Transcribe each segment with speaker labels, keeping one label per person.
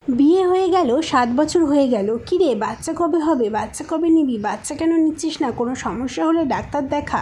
Speaker 1: বিয়ে হয়ে গেল, 7 বছর হয়ে গেল, কিরে বাচ্চা কবে হবে, বাচ্চা কবে নিবি, বাচ্চা কেন নিচ্ছিস না, কোনো সমস্যা হলে ডাক্তার দেখা।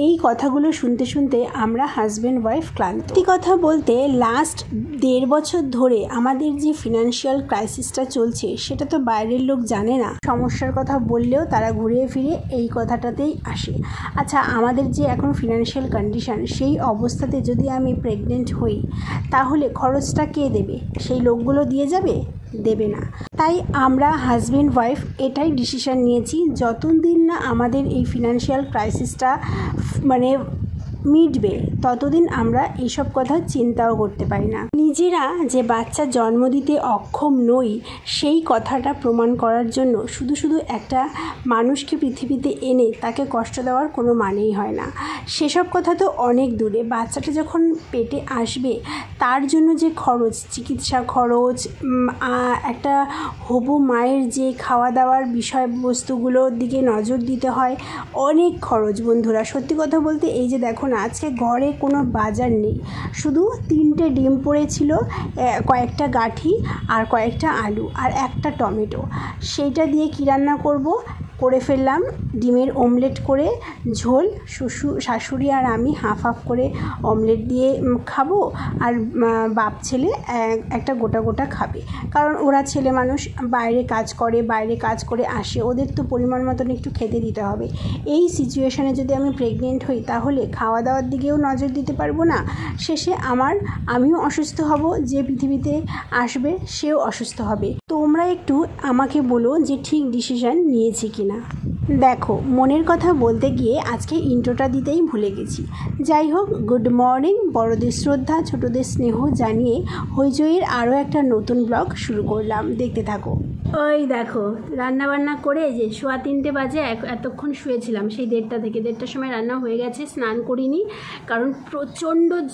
Speaker 1: এই কথাগুলো শুনতে শুনতে আমরা হাজব্যান্ড ওয়াইফ ক্লান্ত। সত্যি কথা বলতে লাস্ট 1.5 বছর ধরে আমাদের যে ফিনান্সিয়াল ক্রাইসিসটা চলছে সেটা তো বাইরের লোক জানে না। সমস্যার কথা বললেও তারা ঘুরিয়ে ফিরে এই কথাটাতেই আসে। আচ্ছা, আমাদের যে এখন ফিনান্সিয়াল কন্ডিশন, সেই অবস্থাতে যদি আমি প্রেগনেন্ট হই তাহলে খরচটা কে দেবে? সেই লোকগুলো দিয়ে যাবে? দেবে না। তাই আমরা হাজব্যান্ড ওয়াইফ এটাই ডিসিশন নিয়েছি, যতদিন না আমাদের এই ফিনান্সিয়াল ক্রাইসিসটা মিটবে ততদিন আমরা এইসব কথা চিন্তাও করতে পারি না। নিজেরা যে বাচ্চা জন্ম দিতে অক্ষম নই সেই কথাটা প্রমাণ করার জন্য শুধু শুধু একটা মানুষকে পৃথিবীতে এনে তাকে কষ্ট দেওয়ার কোনো মানেই হয় না। সেসব কথা তো অনেক দূরে, বাচ্চাটা যখন পেটে আসবে তার জন্য যে খরচ, চিকিৎসা খরচ, একটা হবু মায়ের যে খাওয়া দাওয়ার বিষয়বস্তুগুলোর দিকে নজর দিতে হয়, অনেক খরচ বন্ধুরা। সত্যি কথা বলতে এই যে দেখো না, আজকে ঘরে কোনো বাজার নেই, শুধু 3টে ডিম পড়েছিল, কয়েকটা গাঠি আর কয়েকটা আলু আর একটা টমেটো। সেইটা দিয়ে কী রান্না করে ফেললাম ডিমের অমলেট করে ঝোল। শাশুড়ি আর আমি হাফ হাফ করে অমলেট দিয়ে খাবো, আর বাপ ছেলে একটা গোটা গোটা খাবে। কারণ ওরা ছেলে মানুষ, বাইরে কাজ করে আসে, ওদের তো পরিমাণ মতন একটু খেতে দিতে হবে। এই সিচুয়েশানে যদি আমি প্রেগনেন্ট হই তাহলে খাওয়া দাওয়ার দিকেও নজর দিতে পারবো না। শেষে আমিও অসুস্থ হব, যে পৃথিবীতে আসবে সেও অসুস্থ হবে। তোমরা একটু আমাকে বলো যে ঠিক ডিসিশন নিয়েছি কিনা। দেখো, মনের কথা বলতে গিয়ে আজকে ইন্ট্রোটা দিতেই ভুলে গেছি। যাই হোক, গুড মর্নিং। বড়দের শ্রদ্ধা, ছোটদের স্নেহ জানিয়ে হইচইয়ের আরও একটা নতুন ব্লগ শুরু করলাম, দেখতে থাকো। ওই দেখো, রান্নাবান্না করে যে 3:15 বাজে এতক্ষণ শুয়েছিলাম, সেই 1:30 সময় রান্না হয়ে গেছে। স্নান করিনি, কারণ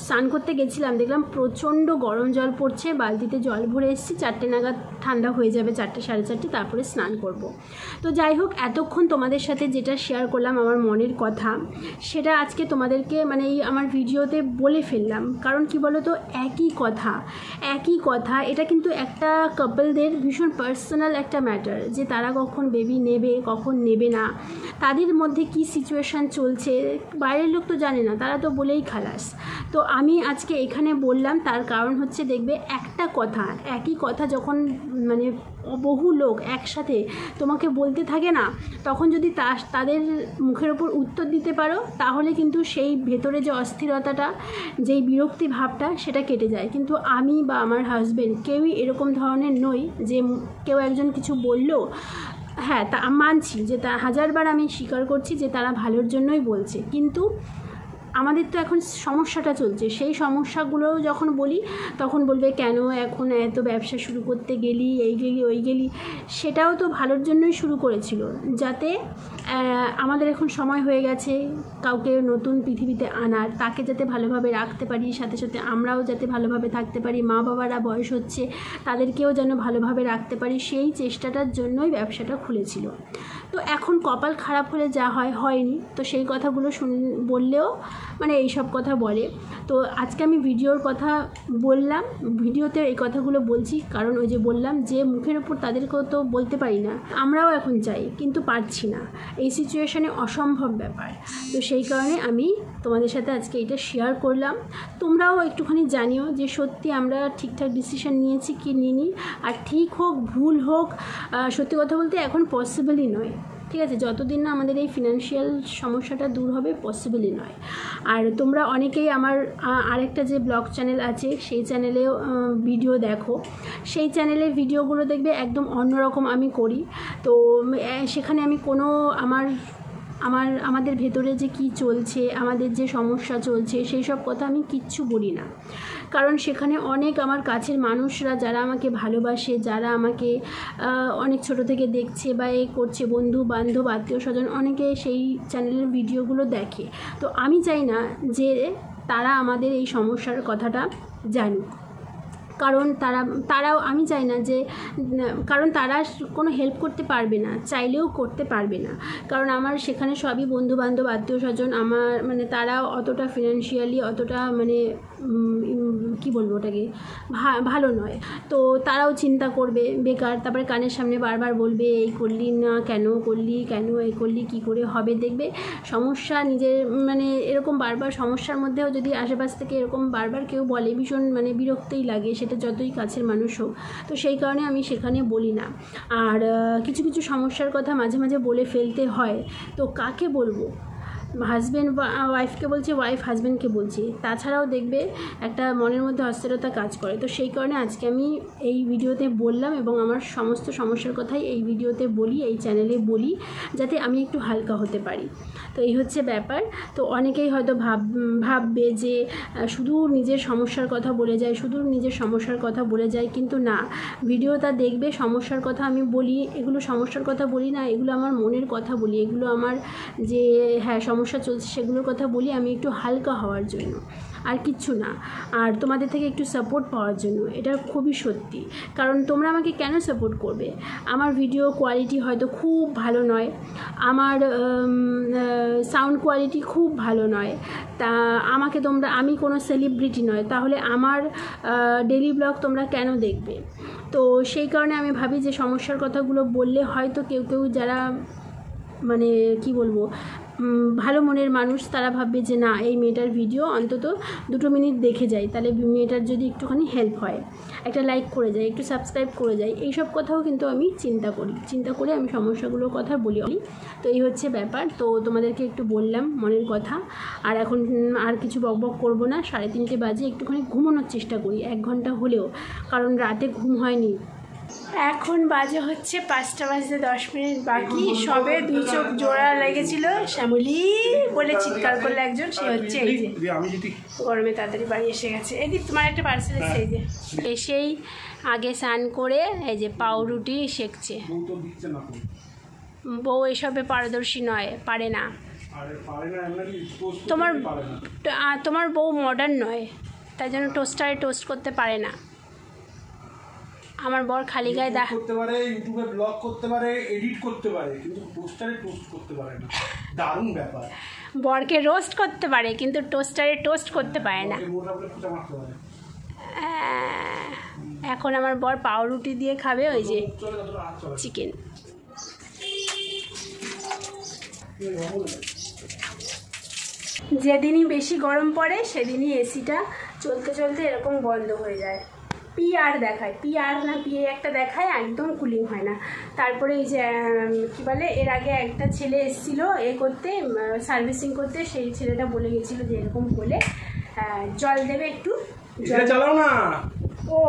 Speaker 1: স্নান করতে গেছিলাম, দেখলাম প্রচণ্ড গরম জল পড়ছে, বালতিতে জল ভরে এসেছি, 4টে নাগাদ ঠান্ডা হয়ে যাবে, 4টে সাড়ে 4টে, তারপরে স্নান করব। তো যাই হোক, এতক্ষণ তোমাদের সাথে যেটা শেয়ার করলাম আমার মনের কথা, সেটা আজকে তোমাদেরকে এই আমার ভিডিওতে বলে ফেললাম। কারণ কি বলো তো, একই কথা, এটা কিন্তু একটা কাপলদের ভীষণ পার্সোনাল একটা ম্যাটার, যে তারা কখন বেবি নেবে কখন নেবে না, তাদের মধ্যে কি সিচুয়েশান চলছে বাইরের লোক তো জানে না, তারা তো বলেই খালাস। তো আমি আজকে এখানে বললাম, তার কারণ হচ্ছে দেখবে একটা কথা, একই কথা যখন বহু লোক একসাথে তোমাকে বলতে থাকে না, তখন যদি তাদের মুখের ওপর উত্তর দিতে পারো তাহলে কিন্তু সেই ভেতরে যে অস্থিরতাটা, যেই বিরক্তি ভাবটা, সেটা কেটে যায়। কিন্তু আমি বা আমার হাজব্যান্ড কেউই এরকম ধরনের নই যে কেউ একজন কিছু বললো, হ্যাঁ তা মানছি যে 1000বার আমি স্বীকার করছি যে তারা ভালোর জন্যই বলছে, কিন্তু আমাদের তো এখন সমস্যাটা চলছে, সেই সমস্যাগুলো যখন বলি তখন বলবে কেন এখন এত ব্যবসা শুরু করতে গেলি, এই গেলি ওই গেলি। সেটাও তো ভালোর জন্যই শুরু করেছিল, যাতে আমাদের এখন সময় হয়ে গেছে কাউকে নতুন পৃথিবীতে আনার, তাকে যাতে ভালোভাবে রাখতে পারি, সাথে সাথে আমরাও যাতে ভালোভাবে থাকতে পারি, মা বাবারা বয়স হচ্ছে তাদেরকেও যেন ভালোভাবে রাখতে পারি, সেই চেষ্টাটার জন্যই ব্যবসাটা খুলেছিল। তো এখন কপাল খারাপ হলে যা হয়নি, তো সেই কথাগুলো বললেও এই সব কথা বলে। তো আজকে আমি ভিডিওর কথা বললাম, ভিডিওতে এই কথাগুলো বলছি, কারণ ওই যে বললাম যে মুখের ওপর তাদেরকেও তো বলতে পারি না, আমরাও এখন চাই কিন্তু পারছি না, এই সিচুয়েশানে অসম্ভব ব্যাপার। তো সেই কারণে আমি তোমাদের সাথে আজকে এটা শেয়ার করলাম। তোমরাও একটুখানি জানিও যে সত্যি আমরা ঠিকঠাক ডিসিশন নিয়েছি কি নিইনি, আর ঠিক হোক ভুল হোক, সত্যি কথা বলতে এখন পসিবলই নয়, ঠিক আছে? যতদিন না আমাদের এই ফিনান্সিয়াল সমস্যাটা দূর হবে পসিবলই নয়। আর তোমরা অনেকেই আমার আরেকটা যে ব্লগ চ্যানেল আছে সেই চ্যানেলেও ভিডিও দেখো, সেই চ্যানেলের ভিডিওগুলো দেখবে একদম অন্যরকম আমি করি। তো সেখানে আমি কোনো আমাদের ভেতরে যে কি চলছে, আমাদের যে সমস্যা চলছে, সেই সব কথা আমি কিচ্ছু বলি না, কারণ সেখানে অনেক আমার কাছের মানুষরা যারা আমাকে ভালোবাসে, যারা আমাকে অনেক ছোট থেকে দেখছে বা এই করছে, বন্ধু বান্ধব আত্মীয় স্বজন, অনেকে সেই চ্যানেলের ভিডিওগুলো দেখে। তো আমি চাই না যে তারা আমাদের এই সমস্যার কথাটা জানুক, কারণ তারাও আমি চাই না যে, কারণ তারা কোনো হেল্প করতে পারবে না, চাইলেও করতে পারবে না, কারণ আমার সেখানে সবই বন্ধুবান্ধব আত্মীয় স্বজন, আমার তারা অতটা ফিনান্সিয়ালি অতটা কী বলবো ওটাকে, ভালো নয়। তো তারাও চিন্তা করবে বেকার, তারপরে কানের সামনে বারবার বলবে এই করলি না, কেন করলি, কেন এই করলি, কী করে হবে। দেখবে সমস্যা নিজের মানে এরকম বারবার সমস্যার মধ্যেও যদি আশেপাশ থেকে এরকম বারবার কেউ বলে, ভীষণ মানে বিরক্তই লাগে, সেটা যতই কাছের মানুষ হোক। তো সেই কারণে আমি সেখানে বলি না। আর কিছু কিছু সমস্যার কথা মাঝে মাঝে বলে ফেলতে হয়, তো কাকে বলবো? হাজব্যান্ড ওয়াইফকে বলছে, ওয়াইফ হাজব্যান্ডকে বলছি। তাছাড়াও দেখবে একটা মনের মধ্যে অস্থিরতা কাজ করে। তো সেই কারণে আজকে আমি এই ভিডিওতে বললাম, এবং আমার সমস্ত সমস্যার কথাই এই ভিডিওতে বলি, এই চ্যানেলে বলি, যাতে আমি একটু হালকা হতে পারি। তো এই হচ্ছে ব্যাপার। তো অনেকেই হয়তো ভাববে যে শুধু নিজের সমস্যার কথা বলে যায়, শুধু নিজের সমস্যার কথা বলে যায়, কিন্তু না, ভিডিওটা দেখবে সমস্যার কথা আমি বলি, এগুলো সমস্যার কথা বলি না, এগুলো আমার মনের কথা বলি, এগুলো আমার যে হ্যাঁ সমস্যা চলছে সেগুলোর কথা বলি আমি একটু হালকা হওয়ার জন্য, আর কিচ্ছু না। আর তোমাদের থেকে একটু সাপোর্ট পাওয়ার জন্য, এটা খুবই সত্যি। কারণ তোমরা আমাকে কেন সাপোর্ট করবে? আমার ভিডিও কোয়ালিটি হয়তো খুব ভালো নয়, আমার সাউন্ড কোয়ালিটি খুব ভালো নয়, তা আমাকে তোমরা, আমি কোনো সেলিব্রিটি নয়, তাহলে আমার ডেইলি ব্লগ তোমরা কেন দেখবে? তো সেই কারণে আমি ভাবি যে সমস্যার কথাগুলো বললে হয়তো কেউ কেউ যারা মানে কি বলবো ভালো মনের মানুষ, তারা ভাববে যে না, এই মেয়েটার ভিডিও অন্তত 2 মিনিট দেখে যায়, তাহলে মেয়েটার যদি একটুখানি হেল্প হয়, একটা লাইক করে যায়, একটু সাবস্ক্রাইব করে যায়, এইসব কথাও কিন্তু আমি চিন্তা করে আমি সমস্যাগুলোর কথা বলি। তো এই হচ্ছে ব্যাপার। তো তোমাদেরকে একটু বললাম মনের কথা, আর এখন আর কিছু বকবক করবো না। 3:30 বাজে, একটুখানি ঘুমানোর চেষ্টা করি 1 ঘন্টা হলেও, কারণ রাতে ঘুম হয়নি। এখন বাজে হচ্ছে 5টা বাজতে 10 মিনিট বাকি, সবে 2 চোখ জোড়া লেগেছিল, শ্যামলি বলে চিৎকার করলে একজন, সে হচ্ছে এই যে গরমে তাড়াতাড়ি বাড়ি এসে গেছে। এই যে তোমার একটা পার্সেল এসে, এই যে এসেই আগে স্নান করে এই যে পাউরুটি সেঁকছে। বউ এসবে পারদর্শী নয়, পারে না। তোমার বউ মডার্ন নয়, তাই জন্য টোস্টারে টোস্ট করতে পারে না। আমার বর খালি গায়ে
Speaker 2: করতে পারে, ইউটিউবে ব্লগ করতে পারে, এডিট করতে পারে, কিন্তু টোস্টারে টোস্ট করতে পারে না। দারুণ ব্যাপার।
Speaker 1: বরকে রোস্ট করতে পারে, কিন্তু টোস্টারে টোস্ট করতে পারে না। এখন আমার বর পাউরুটি দিয়ে খাবে ওই যে চিকেন। যেদিনই বেশি গরম পড়ে সেদিনই এসিটা চলতে চলতে এরকম বন্ধ হয়ে যায়। পিআর দেখায়, পিআর না পিএ একটা দেখায়, একদম কুলিং হয় না। তারপরে এই যে কী বলে, এর আগে একটা ছেলে এসেছিলো করতে, সার্ভিসিং করতে, সেই ছেলেটা বলে গেছিলো যে এরকম বলে জল দেবে, একটু জল চালাও না। ও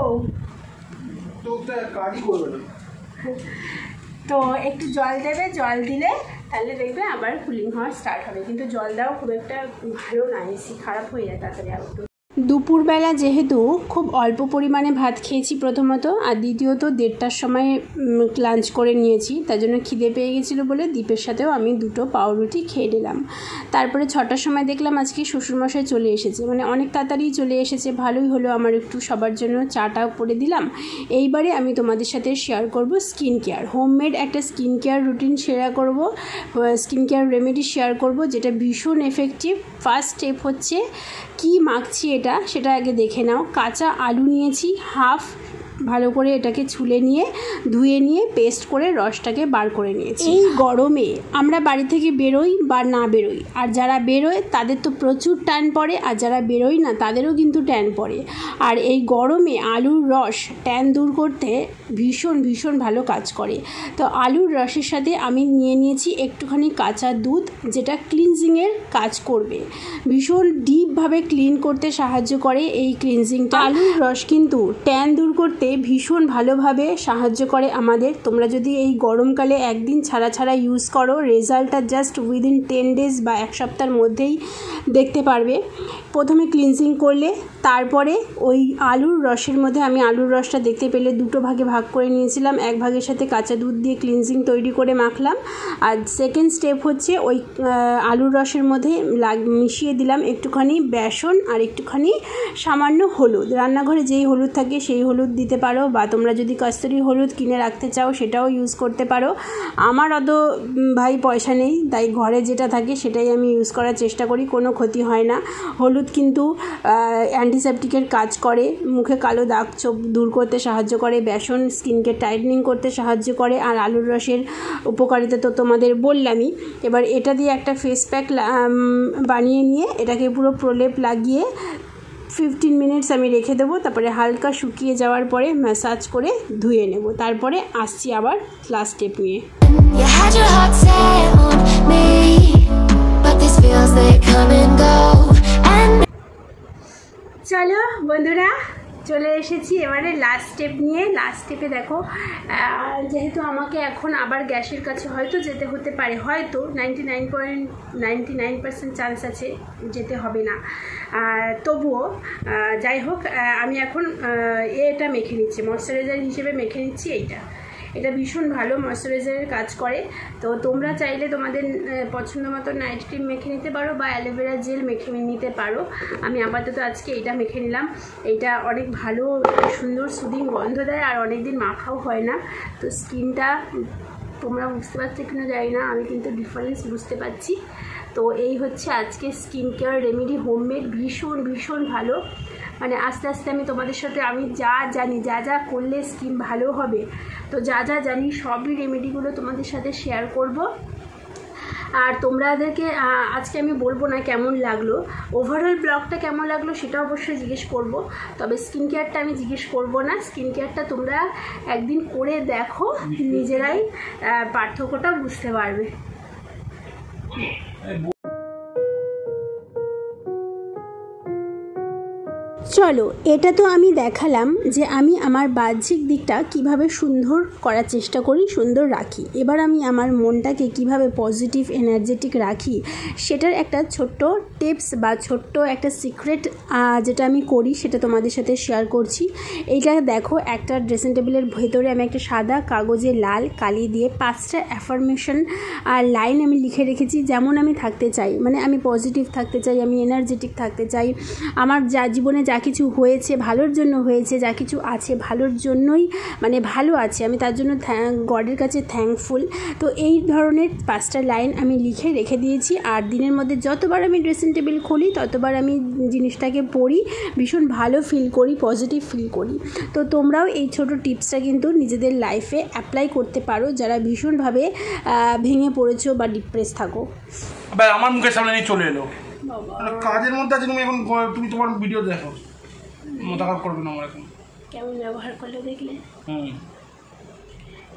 Speaker 1: তো একটু জল দেবে, জল দিলে তাহলে দেখবে আবার কুলিং হওয়া স্টার্ট হবে। কিন্তু জল দেওয়া খুব একটা ভালো না, এসি খারাপ হয়ে যায় তাড়াতাড়ি। আর দুপুরবেলা যেহেতু খুব অল্প পরিমাণে ভাত খেয়েছি প্রথমত, আর দ্বিতীয়ত 1:30টার সময় লাঞ্চ করে নিয়েছি, তার জন্য খিদে পেয়ে গেছিলো বলে দীপের সাথেও আমি 2টো পাউরুটি খেয়ে নিলাম। তারপরে 6টার সময় দেখলাম আজকে শ্বশুরমশাই চলে এসেছে, মানে অনেক তাড়াতাড়ি চলে এসেছে, ভালোই হলো। আমার একটু সবার জন্য চাটা করে দিলাম। এইবারে আমি তোমাদের সাথে শেয়ার করব স্কিন কেয়ার, হোমমেড একটা স্কিন কেয়ার রুটিন শেয়ার করব, স্কিন কেয়ার রেমেডি শেয়ার করব, যেটা ভীষণ এফেক্টিভ। ফার্স্ট স্টেপ হচ্ছে কি মাখছি এটা, সেটা আগে দেখে নাও। কাঁচা আলু নিয়েছি হাফ, ভালো করে এটাকে ছুলে নিয়ে ধুয়ে নিয়ে পেস্ট করে রসটাকে বার করে নিয়েছি। এই গরমে আমরা বাড়ি থেকে বেরোই বা না বেরোই, আর যারা বেরোয় তাদের তো প্রচুর ট্যান পড়ে, আর যারা বেরোয় না তাদেরও কিন্তু ট্যান পড়ে। আর এই গরমে আলুর রস ট্যান দূর করতে ভীষণ ভীষণ ভালো কাজ করে। তো আলুর রসের সাথে আমি নিয়ে নিয়েছি একটুখানি কাঁচা দুধ, যেটা ক্লিনজিংয়ের কাজ করবে, ভীষণ ডিপভাবে ক্লিন করতে সাহায্য করে এই ক্লিনজিংটা। আলুর রস কিন্তু ট্যান দূর করতে ভীষণ ভালোভাবে সাহায্য করে আমাদের। তোমরা যদি এই গরমকালে একদিন ছাড়া ছাড়া ইউজ করো, রেজাল্টটা জাস্ট উইদিন 10 ডেজ বা 1 সপ্তাহের মধ্যেই দেখতে পারবে। প্রথমে ক্লিনজিং করলে, তারপরে ওই আলুর রসের মধ্যে আমি আলুর রসটা দেখতে পেলে 2টো ভাগে ভাগ করে নিয়েছিলাম, 1 ভাগের সাথে কাঁচা দুধ দিয়ে ক্লিনজিং তৈরি করে মাখলাম। আর সেকেন্ড স্টেপ হচ্ছে ওই আলুর রসের মধ্যে মিশিয়ে দিলাম একটুখানি বেসন আর একটুখানি সামান্য হলুদ, রান্নাঘরে যেই হলুদ থাকে সেই হলুদ দিতে পারো, বা তোমরা যদি কস্তুরি হলুদ কিনে রাখতে চাও সেটাও ইউজ করতে পারো। আমার অত ভাই পয়সা নেই, তাই ঘরে যেটা থাকে সেটাই আমি ইউজ করার চেষ্টা করি, কোনো ক্ষতি হয় না। হলুদ কিন্তু অ্যান্টিসেপটিকের কাজ করে, মুখে কালো দাগ ছোপ দূর করতে সাহায্য করে, বেসন স্কিনকে টাইটনিং করতে সাহায্য করে, আর আলুর রসের উপকারিতা তো তোমাদের বললামই। এবার এটা দিয়ে একটা ফেস প্যাক বানিয়ে নিয়ে এটাকে পুরো প্রলেপ লাগিয়ে 15 মিনিটস আমি রেখে দেবো, তারপরে হালকা শুকিয়ে যাওয়ার পরে ম্যাসাজ করে ধুয়ে নেব। তারপরে আসছি আবার লাস্ট স্টেপ নিয়ে। চলো বন্ধুরা, চলে এসেছি এবারে লাস্ট স্টেপ নিয়ে। লাস্ট স্টেপে দেখো, যেহেতু আমাকে এখন আবার গ্যাসের কাছে হয়তো যেতে হতে পারে, হয়তো 99.99% চান্স আছে যেতে হবে না, তবুও যাই হোক আমি এখন এটা মেখে নিচ্ছি, ময়শ্চারাইজার হিসেবে মেখে নিচ্ছি। এটা ভীষণ ভালো ময়শ্চারাইজারের কাজ করে। তো তোমরা চাইলে তোমাদের পছন্দ মতো নাইট ক্রিম মেখে নিতে পারো বা অ্যালোভেরা জেল মেখে নিতে পারো। আমি আপাতত আজকে এইটা মেখে নিলাম। এইটা অনেক ভালো, সুন্দর সুদিং গন্ধ দেয়, আর অনেক দিন মাখাও হয় না। তো স্কিনটা তোমরা বুঝতে পারছো কিনা জানি না, আমি কিন্তু ডিফারেন্স বুঝতে পারছি। তো এই হচ্ছে আজকে স্কিন কেয়ার রেমেডি, হোমমেড, ভীষণ ভীষণ ভালো। মানে আস্তে আস্তে আমি তোমাদের সাথে আমি যা জানি, যা করলে স্কিন ভালো হবে, তো যা জানি সবই রেমেডিগুলো তোমাদের সাথে শেয়ার করব। আর তোমাদেরকে আজকে আমি বলবো না কেমন লাগলো, ওভারঅল ব্লগটা কেমন লাগলো সেটা অবশ্যই জিজ্ঞেস করব, তবে স্কিন কেয়ারটা আমি জিজ্ঞেস করব না। স্কিন কেয়ারটা তোমরা একদিন করে দেখো, নিজেরাই পার্থক্যটা বুঝতে পারবে। চলো, এটা তো আমি দেখালাম যে আমি আমার বাহ্যিক দিকটা কিভাবে সুন্দর করার চেষ্টা করি, সুন্দর রাখি। এবার আমি আমার মনটাকে কিভাবে পজিটিভ এনার্জেটিক রাখি সেটার একটা ছোট্ট টিপস বা ছোট্ট একটা সিক্রেট যেটা আমি করি সেটা তোমাদের সাথে শেয়ার করছি। এইটা দেখো, একটা ড্রেসিং টেবিলের ভেতরে আমি একটা সাদা কাগজে লাল কালি দিয়ে 5টা অ্যাফার্মেশন আর লাইন আমি লিখে রেখেছি, যেমন আমি থাকতে চাই, মানে আমি পজিটিভ থাকতে চাই, আমি এনার্জেটিক থাকতে চাই, আমার যা জীবনে যা কিছু হয়েছে ভালোর জন্য হয়েছে, যা কিছু আছে ভালোর জন্যই, মানে ভালো আছে, আমি তার জন্য গডের কাছে থ্যাঙ্কফুল। তো এই ধরনের 5টা লাইন আমি লিখে রেখে দিয়েছি, আর দিনের মধ্যে যতবার আমি ড্রেসিং টেবিল খুলি ততবার আমি জিনিসটাকে পড়ি, ভীষণ ভালো ফিল করি, পজিটিভ ফিল করি। তো তোমরাও এই ছোট টিপসটা কিন্তু নিজেদের লাইফে অ্যাপ্লাই করতে পারো, যারা ভীষণভাবে ভেঙে পড়েছো বা ডিপ্রেস থাকো।
Speaker 2: আমার মুখের সামনে নিয়ে চলে এলো, কাজের মধ্যে আছে, তুমি এখন তুমি তোমার ভিডিও দেখো, মাথা খারাপ করবে না আমার এখন।
Speaker 1: কেমন ব্যবহার করলে দেখলে?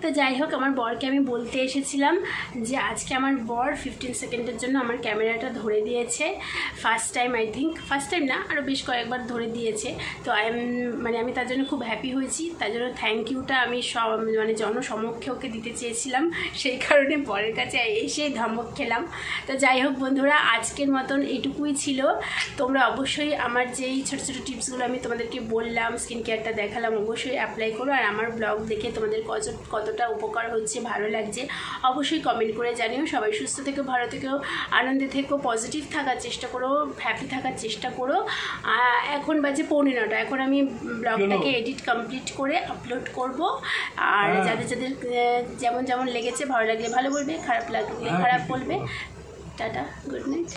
Speaker 1: তো যাই হোক, আমার বরকে আমি বলতে এসেছিলাম যে আজকে আমার বর 15 সেকেন্ডের জন্য আমার ক্যামেরাটা ধরে দিয়েছে। First time, I think first time না, আরও বেশ কয়েকবার ধরে দিয়েছে। তো আমি তার জন্য খুব হ্যাপি হয়েছি, তার জন্য থ্যাংক ইউটা আমি জনসমক্ষে ওকে দিতে চেয়েছিলাম, সেই কারণে বরের কাছে এসে ধমক খেলাম। তো যাই হোক বন্ধুরা, আজকের মতন এইটুকুই ছিল। তোমরা অবশ্যই আমার যেই ছোটো ছোটো টিপসগুলো আমি তোমাদেরকে বললাম, স্কিন কেয়ারটা দেখালাম, অবশ্যই অ্যাপ্লাই করো। আর আমার ব্লগ দেখে তোমাদের কতটা উপকার হচ্ছে, ভালো লাগছে অবশ্যই কমেন্ট করে জানিও। সবাই সুস্থ থেকো, ভালো থেকো, আনন্দে থেকো, পজিটিভ থাকার চেষ্টা করো, হ্যাপি থাকার চেষ্টা করো। এখন বাজে 9:15, এখন আমি ব্লগটাকে এডিট কমপ্লিট করে আপলোড করব। আর যাদের যেমন লেগেছে, ভালো লাগলে ভালো বলবে, খারাপ লাগলে খারাপ বলবে। Tata, good night.